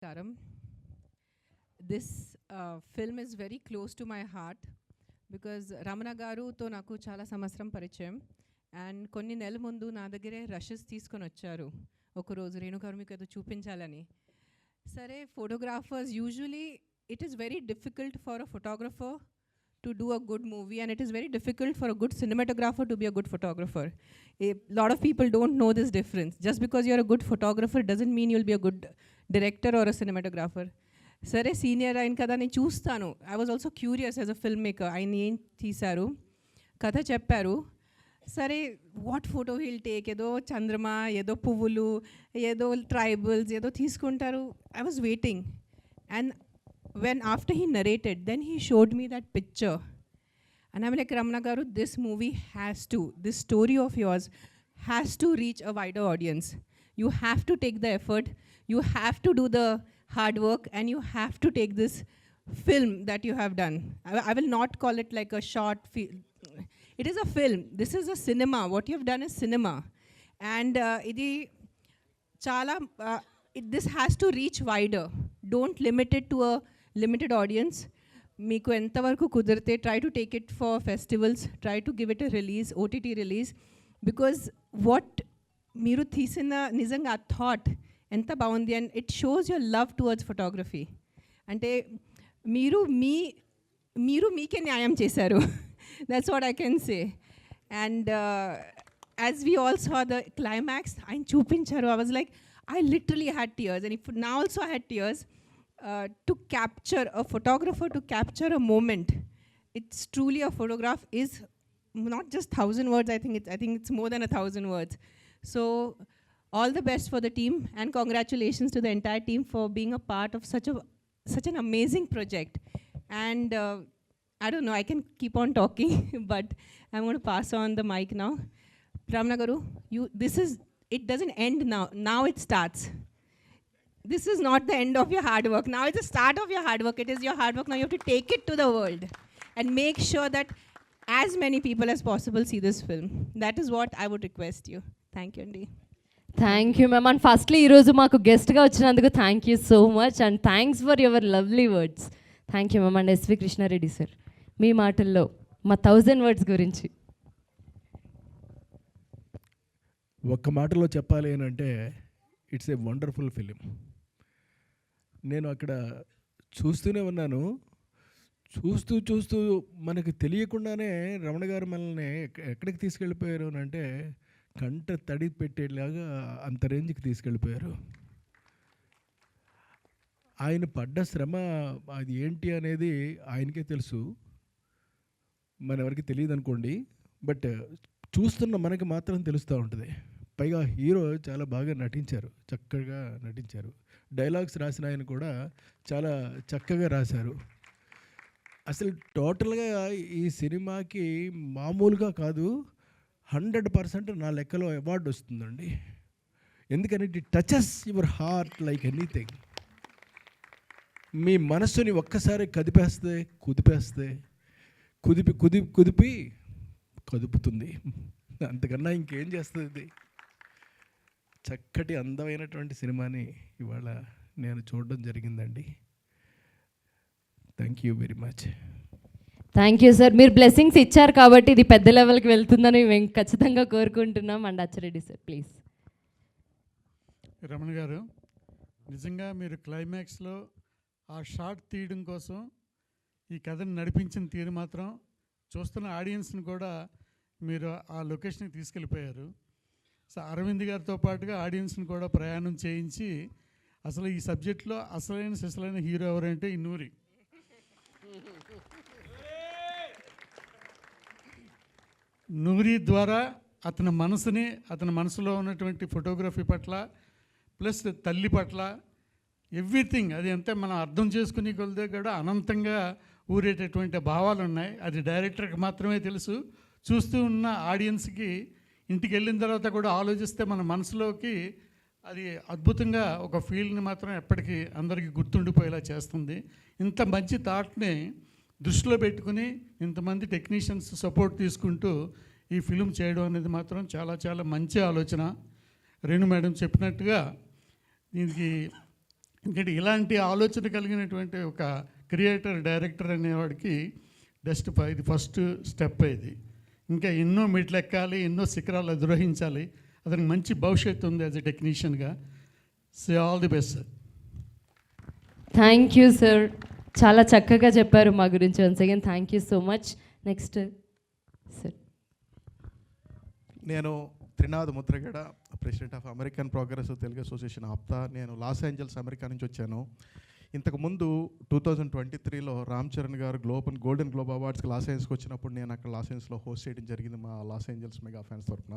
Karam. This film is very close to my heart because Ramana garuతో నాకు చాలా సంవత్సరం పరిచయం అండ్ కొన్ని నెలల ముందు నా దగ్గరే రషెస్ తీసుకొని వచ్చారు ఒకరోజు రేణుగారు మీకు ఏదో చూపించాలని. సరే photographers usually it is very difficult for a photographer to do a good movie, and it is very difficult for a good cinematographer to be a good photographer. A lot of people don't know this difference. Just because you're a good photographer doesn't mean you'll be a good director or a cinematographer. సరే senior అయిన కదా నేను చూస్తాను. I was also curious as a film maker. ఆయన ఏం తీశారు, కథ చెప్పారు. సరే వాట్ ఫోటో హీల్ టేక్, ఏదో చంద్రమా, ఏదో పువ్వులు, ఏదో ట్రైబల్స్, ఏదో తీసుకుంటారు. I was waiting and when after he narrated, then he showed me that picture and I'm like, Ramana garu, this movie has to, this story of yours has to reach a wider audience. You have to take the effort, you have to do the hard work, and you have to take this film that you have done. I will not call it like a short film. It is a film. This is a cinema. What you have done is cinema, and idi chala this has to reach wider. Don't limit it to a limited audience. మీకు ఎంతవరకు కుదిరితే try to take it for festivals, try to give it a release, OTT release, because what మీరు తీసిన నిజంగా ఆ thought ఎంత బాగుంది and it shows your love towards photography. అంటే మీరు మీకే న్యాయం చేశారు. That's what I can say. And as we all saw the climax ఆయన చూపించారు. I was like, I literally had tears, and if now also I had tears. To capture a photographer, to capture a moment, it's truly a photograph is not just 1,000 words. I think it's more than 1,000 words. So all the best for the team, and congratulations to the entire team for being a part of such an amazing project. And I don't know, I can keep on talking, but I'm going to pass on the mic now. Ramana garu, it doesn't end now. Now it starts. This is not the end of your hard work. Now it's the start of your hard work. It is your hard work. Now you have to take it to the world and make sure that as many people as possible see this film. That is what I would request you. Thank you, Andy. Thank you ma'am. And firstly ఈరోజు మాకు గెస్ట్గా వచ్చినందుకు thank you so much and thanks for your lovely words. Thank you ma'am. And SV Krishna Reddy sir, మీ మాటల్లో మా 1000 words గురించి ఒక్క మాటలో చెప్పాలి అని అంటే ఇట్స్ ఏ వండర్ఫుల్ ఫిలిం. నేను అక్కడ చూస్తూనే ఉన్నాను. చూస్తూ మనకు తెలియకుండానే రమణ గారు మనల్ని ఎక్కడికి తీసుకెళ్ళిపోయారు అని అంటే కంట తడి పెట్టేలాగా అంత రేంజ్కి తీసుకెళ్ళిపోయారు. ఆయన పడ్డ శ్రమ అది ఏంటి అనేది ఆయనకే తెలుసు, మనెవరికి తెలియదు అనుకోండి. బట్ చూస్తున్న మనకి మాత్రం తెలుస్తూ ఉంటుంది. పైగా హీరో చాలా బాగా నటించారు, చక్కగా నటించారు. డైలాగ్స్ రాసిన ఆయన కూడా చాలా చక్కగా రాశారు. అసలు టోటల్గా ఈ సినిమాకి మామూలుగా కాదు, 100% నా లెక్కలో అవార్డు వస్తుందండి. ఎందుకని it touches your heart like anything. మీ మనస్సుని ఒక్కసారి కుదిపి కదుపుతుంది. అంతకన్నా ఇంకేం చేస్తుంది ఇది. చక్కటి అందమైనటువంటి సినిమాని ఇవాళ నేను చూడడం జరిగిందండి. Thank you very much. Thank you sir. మీరు బ్లెస్సింగ్స్ ఇచ్చారు కాబట్టి ఇది పెద్ద లెవెల్కి వెళ్తుందని మేము ఖచ్చితంగా కోరుకుంటున్నాం. And Achi Reddy sir please. Ramana గారు, నిజంగా మీరు క్లైమాక్స్లో ఆ షార్ట్ తీయడం కోసం ఈ కథను నడిపించిన తీరు మాత్రం చూస్తున్న ఆడియన్స్ని కూడా మీరు ఆ లొకేషన్కి తీసుకెళ్ళిపోయారు. సో అరవింద్ గారితో పాటుగా ఆడియన్స్ని కూడా ప్రయాణం చేయించి అసలు ఈ సబ్జెక్ట్లో అసలైన హీరో ఎవరంటే ఈ నూరి. నూరి ద్వారా అతని మనసులో ఉన్నటువంటి ఫోటోగ్రఫీ పట్ల ప్లస్ తల్లి పట్ల ఎవ్రీథింగ్ అది అంతే మనం అర్థం చేసుకునే కొలిదే కూడా అనంతంగా ఊరేటటువంటి భావాలు ఉన్నాయి. అది డైరెక్టర్కి మాత్రమే తెలుసు. చూస్తూ ఉన్న ఆడియన్స్కి ఇంటికి వెళ్ళిన తర్వాత కూడా ఆలోచిస్తే మన మనసులోకి అది అద్భుతంగా ఒక ఫీల్ని మాత్రం ఎప్పటికీ అందరికీ గుర్తుండిపోయేలా చేస్తుంది. ఇంత మంచి థాట్ని దృష్టిలో పెట్టుకుని ఇంతమంది టెక్నీషియన్స్ సపోర్ట్ తీసుకుంటూ ఈ ఫిలిం చేయడం అనేది మాత్రం చాలా చాలా మంచి ఆలోచన. రేణు మేడం చెప్పినట్టుగా దీనికి ఎందుకంటే ఇలాంటి ఆలోచన కలిగినటువంటి ఒక క్రియేటర్ డైరెక్టర్ అనేవాడికి ఇది ఫస్ట్ స్టెప్ ఇది. ఇంకా ఎన్నో మెట్లు ఎక్కాలి, ఎన్నో శిఖరాలు అధిరోహించాలి. అతనికి మంచి భవిష్యత్తు ఉంది యాజ్ ఎ టెక్నీషియన్గా. Say all the best sir. Thank you sir, చాలా చక్కగా చెప్పారు మా గురించి. Once again thank you so much. Next sir. నేను Trinath Mudragada, president of American progressive Telugu association APTA. నేను లాస్ ఏంజల్స్ అమెరికా నుంచి వచ్చాను. ఇంతకుముందు 2023లో రామ్ చరణ్ గారు గోల్డెన్ గ్లోబ్ అవార్డ్స్కి లాస్ ఏంజల్స్కి వచ్చినప్పుడు నేను అక్కడ లాస్ ఏంజల్స్లో హోస్ట్ చేయడం జరిగింది మా లాస్ ఏంజల్స్ మెగా ఫ్యాన్స్ తరఫున.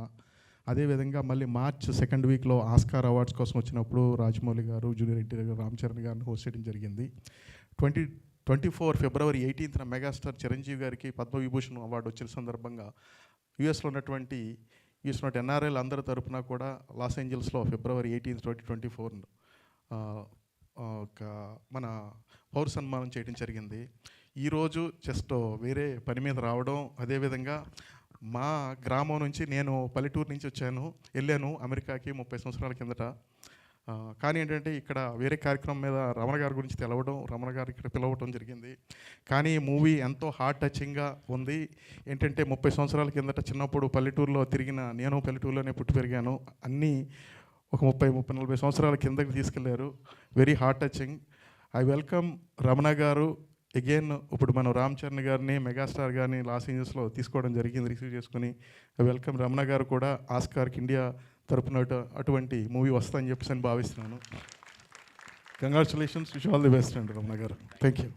అదేవిధంగా మళ్ళీ మార్చ్ సెకండ్ వీక్లో ఆస్కార్ అవార్డ్స్ కోసం వచ్చినప్పుడు రాజమౌళి గారు, జూనియర్ ఎన్టీఆర్ గారు, రామ్ చరణ్ గారిని హోస్ట్ చేయడం జరిగింది. 2024 ఫిబ్రవరి 18న మెగాస్టార్ చిరంజీవి గారికి పద్మవిభూషణ్ అవార్డు వచ్చిన సందర్భంగా యుఎస్లో ఉన్నటువంటి ఎన్ఆర్ఐలు అందరి తరపున కూడా లాస్ ఏంజల్స్లో ఫిబ్రవరి 18, 2024 మన పౌర సన్మానం చేయడం జరిగింది. ఈరోజు జస్ట్ వేరే పని మీద రావడం, అదేవిధంగా మా గ్రామం నుంచి నేను పల్లెటూరు నుంచి వెళ్ళాను అమెరికాకి 30 సంవత్సరాల కిందట. కానీ ఏంటంటే ఇక్కడ వేరే కార్యక్రమం మీద రమణ గారి గురించి తెలవడం, రమణ గారు ఇక్కడ పిలవటం జరిగింది. కానీ మూవీ ఎంతో హార్ట్ టచింగ్గా ఉంది. ఏంటంటే 30 సంవత్సరాల కిందట చిన్నప్పుడు పల్లెటూరులో నేను పల్లెటూరులోనే పుట్టి పెరిగాను. అన్నీ ఒక 30-40 సంవత్సరాల కిందకి తీసుకెళ్లారు. Very heart touching. I welcome Ramana గారు అగైన్. ఇప్పుడు మనం రామ్ చరణ్ గారిని, మెగాస్టార్ గారిని లాస్ ఏంజల్స్లో తీసుకోవడం జరిగింది, రిసీవ్ చేసుకుని. ఐ వెల్కమ్ రమణ గారు కూడా ఆస్కార్కి ఇండియా తరపున అటువంటి మూవీ వస్తుందని చెప్పేసి భావిస్తున్నాను. Congratulations, wish all the best అండి Ramana garu. Thank you.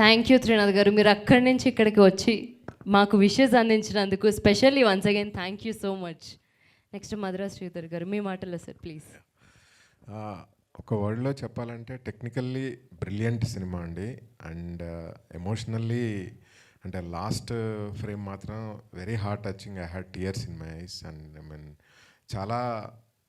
Thank you Trinath garu, మీరు అక్కడి నుంచి ఇక్కడికి వచ్చి మాకు విషెస్ అందించినందుకు specially once again thank you so much. Next Madras Sridhar garu, మీ మాటల్లో సార్ ప్లీజ్. ఒక వర్డ్లో చెప్పాలంటే టెక్నికల్లీ బ్రిలియంట్ సినిమా అండి. అండ్ ఎమోషనల్లీ అంటే లాస్ట్ ఫ్రేమ్ మాత్రం very heart touching. I had tears in my eyes. And I mean చాలా